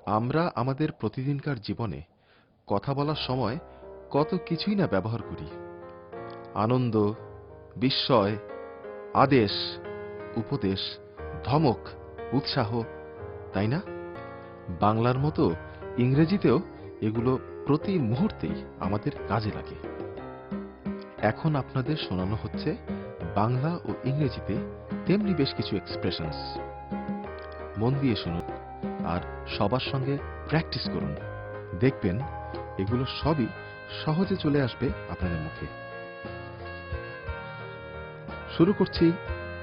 আমরা আমাদের প্রতিদিনকার জীবনে কথা বলার সময় কত কিছুই না ব্যবহার করি। আনন্দ, বিস্ময়, আদেশ, উপদেশ, ধমক, উৎসাহ, তাই না? বাংলার মতো ইংরেজিতেও এগুলো প্রতি মুহূর্তেই আমাদের কাজে লাগে। এখন আপনাদের শোনানো হচ্ছে বাংলা ও ইংরেজিতে তেমনি বেশ কিছু এক্সপ্রেশনস। মন দিয়ে শুনুন আর সবার সঙ্গে প্র্যাকটিস করুন। দেখবেন এগুলো সবই সহজে চলে আসবে আপনাদের মুখে। শুরু করছি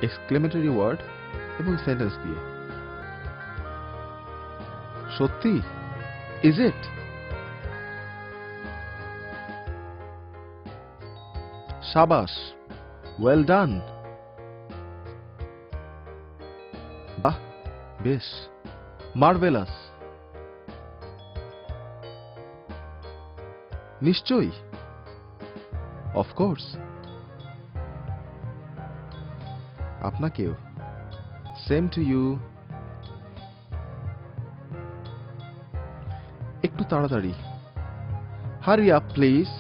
এক্সক্লেমেটরি ওয়ার্ড এবং সেন্টেন্স দিয়ে। সত্যি? Is it? শাবাশ, ওয়েল ডান। বাহ, বেশ, মার্ভেলাস। নিশ্চয়ই, অফকোর্স। আপনাকেও। Same to you. একটু তাড়াতাড়ি, হারি আপ প্লিজ।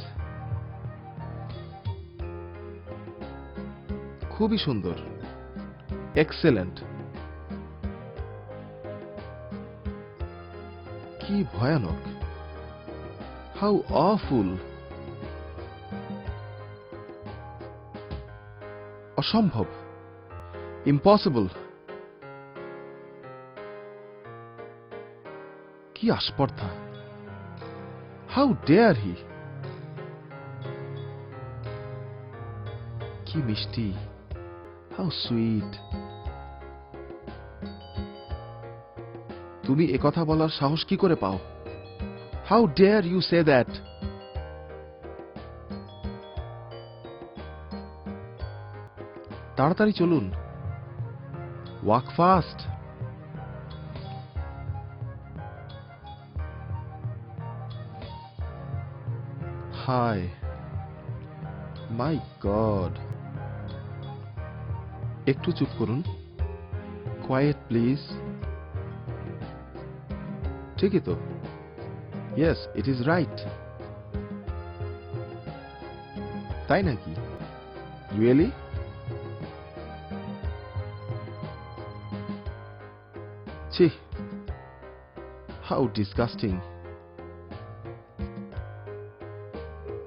খুবই সুন্দর, এক্সেলেন্ট। কি ভয়ানক, হাউ অফুল। অসম্ভব, ইম্পসিবল। কি আস্পর্ধা, হাউ ডেয়ার হি। কি মিষ্টি, হাউ সুইট। তুমি একথা বলার সাহস কি করে পাও? How dare you say that. তাড়াতাড়ি চলুন, ওয়াক ফাস্ট। হায়, মাই গড। একটু চুপ করুন, কোয়াইট প্লিজ। ঠিকই তো, ইয়েস ইট ইজ রাইট। তাই নাকি? রিয়েলি? ছি, হাউ ডিসগাস্টিং।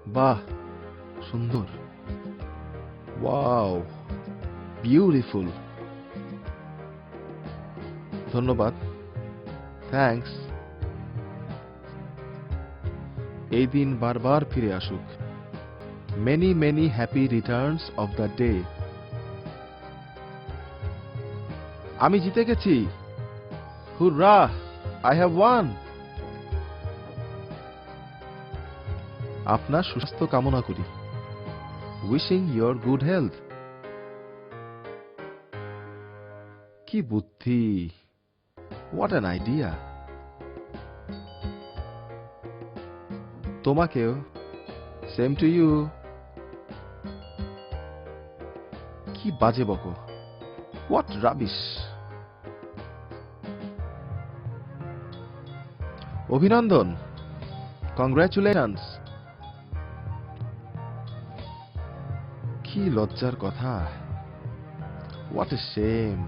বাহ, সুন্দর, ওয়াও, বিউটিফুল। ধন্যবাদ, থ্যাঙ্কস। এই দিন বারবার ফিরে আসুক। Many many happy Returns of the day. আমি জিতে গেছি, হুররা, আই হ্যাভ ওয়ান। আপনার সুস্বাস্থ্য কামনা করি, উইশিং ইয়োর গুড হেলথ। কি বুদ্ধি, হোয়াট অ্যান আইডিয়া। তোমাকেও, সেম টু ইউ। কি বাজে বকো, হোয়াট রাবিশ। অভিনন্দন, কংগ্রাচুলেশনস। কি লজ্জার কথা, হোয়াট এ শেম।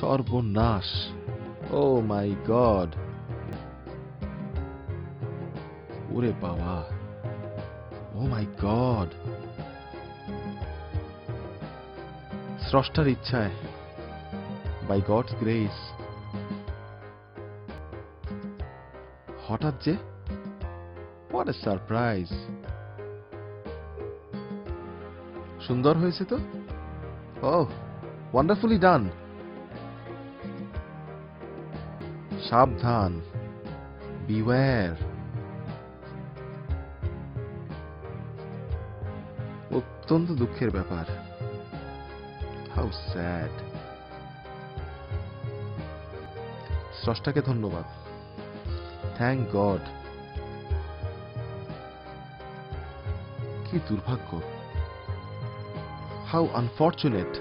সর্বনাশ, ও মাই গড। ওরে বাবা, ও মাই গড। স্রষ্টার ইচ্ছায়, বাই গডস গ্রেস। হঠাৎ যে, হোয়াট এ সারপ্রাইজ। সুন্দর হয়েছে তো, ওহ, ওয়ান্ডারফুলি ডান। সাবধান, বিওয়্যার। অত্যন্ত দুঃখের ব্যাপার, হাউ স্যাড। স্রষ্টাকে ধন্যবাদ, থ্যাংক গড। কি দুর্ভাগ্য, হাউ আনফর্চুনেট।